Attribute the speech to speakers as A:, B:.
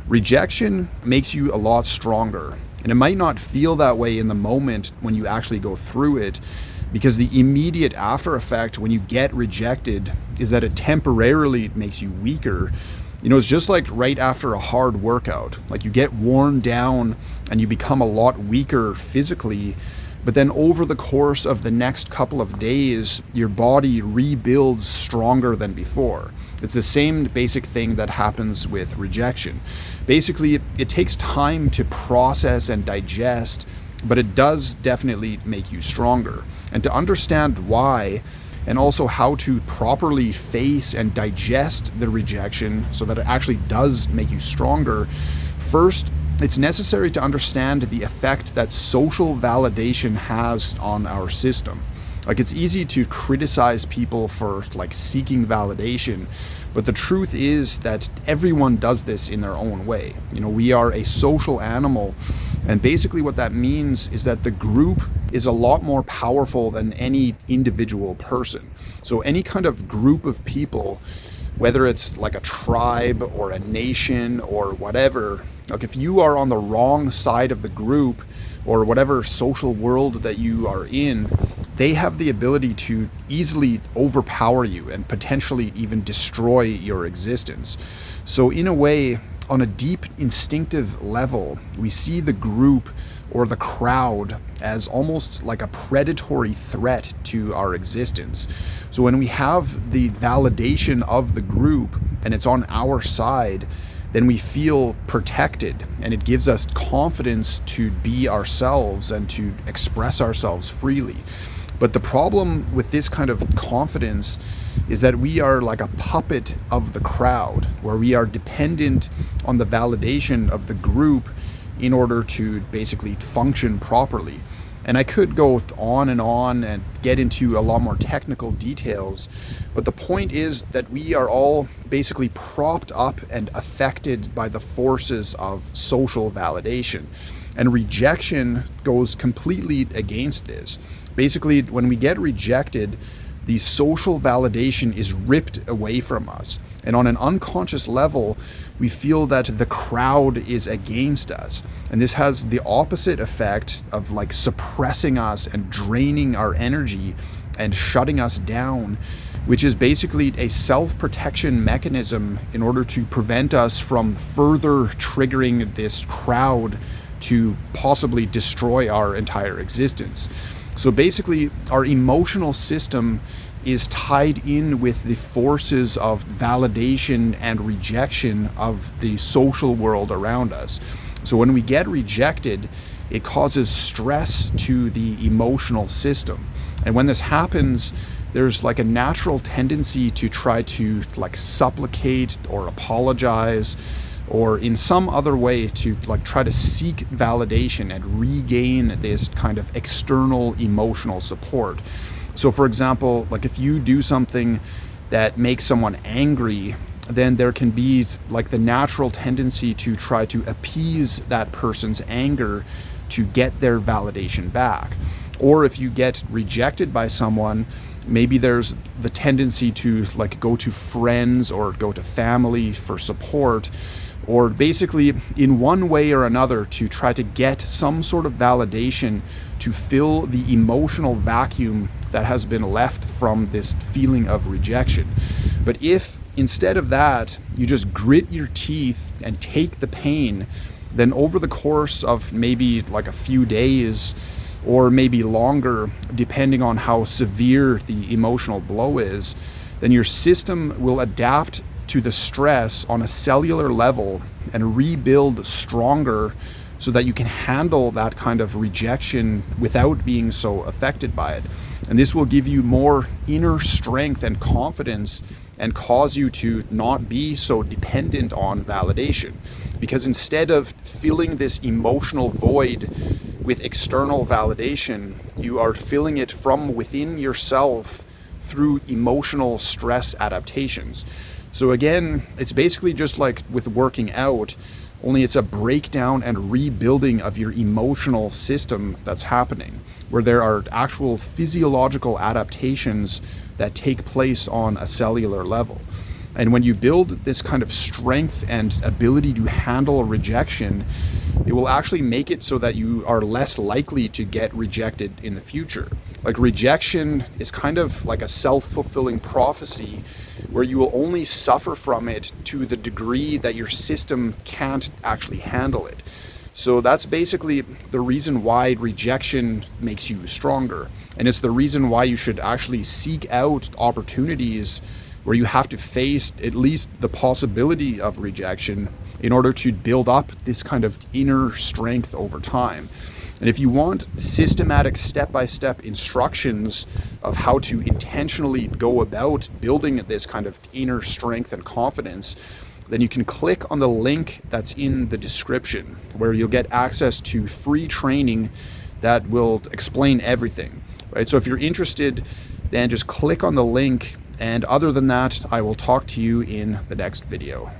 A: Rejection makes you a lot stronger, and it might not feel that way in the moment when you actually go through it, because the immediate after effect when you get rejected is that it temporarily makes you weaker. It's just like right after a hard workout. Like, you get worn down and you become a lot weaker physically, but then over the course of the next couple of days, your body rebuilds stronger than before. It's the same basic thing that happens with rejection. Basically, it takes time to process and digest, but it does definitely make you stronger. And to understand why, and also how to properly face and digest the rejection so that it actually does make you stronger, first, it's necessary to understand the effect that social validation has on our system. Like, it's easy to criticize people for seeking validation, but the truth is that everyone does this in their own way. We are a social animal, and basically what that means is that the group is a lot more powerful than any individual person. So any kind of group of people, whether it's like a tribe or a nation or whatever, if you are on the wrong side of the group or whatever social world that you are in, they have the ability to easily overpower you and potentially even destroy your existence. So in a way, on a deep instinctive level, we see the group or the crowd as almost like a predatory threat to our existence. So when we have the validation of the group and it's on our side, then we feel protected, and it gives us confidence to be ourselves and to express ourselves freely. But the problem with this kind of confidence is that we are like a puppet of the crowd, where we are dependent on the validation of the group in order to basically function properly. And I could go on and get into a lot more technical details, but the point is that we are all basically propped up and affected by the forces of social validation. And rejection goes completely against this. Basically, when we get rejected, the social validation is ripped away from us. And on an unconscious level, we feel that the crowd is against us. And this has the opposite effect of suppressing us and draining our energy and shutting us down, which is basically a self-protection mechanism in order to prevent us from further triggering this crowd to possibly destroy our entire existence. So basically, our emotional system is tied in with the forces of validation and rejection of the social world around us. So when we get rejected, it causes stress to the emotional system. And when this happens, there's a natural tendency to try to supplicate or apologize, or in some other way to try to seek validation and regain this kind of external emotional support. So for example, if you do something that makes someone angry, then there can be the natural tendency to try to appease that person's anger to get their validation back. Or if you get rejected by someone, maybe there's the tendency to go to friends or go to family for support, or basically in one way or another to try to get some sort of validation to fill the emotional vacuum that has been left from this feeling of rejection. But if instead of that, you just grit your teeth and take the pain, then over the course of maybe a few days or maybe longer, depending on how severe the emotional blow is, then your system will adapt to the stress on a cellular level and rebuild stronger so that you can handle that kind of rejection without being so affected by it. And this will give you more inner strength and confidence and cause you to not be so dependent on validation. Because instead of filling this emotional void with external validation, you are filling it from within yourself through emotional stress adaptations. So again, it's basically just like with working out, only it's a breakdown and rebuilding of your emotional system that's happening, where there are actual physiological adaptations that take place on a cellular level. And when you build this kind of strength and ability to handle rejection, it will actually make it so that you are less likely to get rejected in the future. Like, rejection is kind of like a self-fulfilling prophecy where you will only suffer from it to the degree that your system can't actually handle it. So that's basically the reason why rejection makes you stronger. And it's the reason why you should actually seek out opportunities where you have to face at least the possibility of rejection in order to build up this kind of inner strength over time. And if you want systematic step-by-step instructions of how to intentionally go about building this kind of inner strength and confidence, then you can click on the link that's in the description, where you'll get access to free training that will explain everything, right? So if you're interested, then just click on the link. And other than that, I will talk to you in the next video.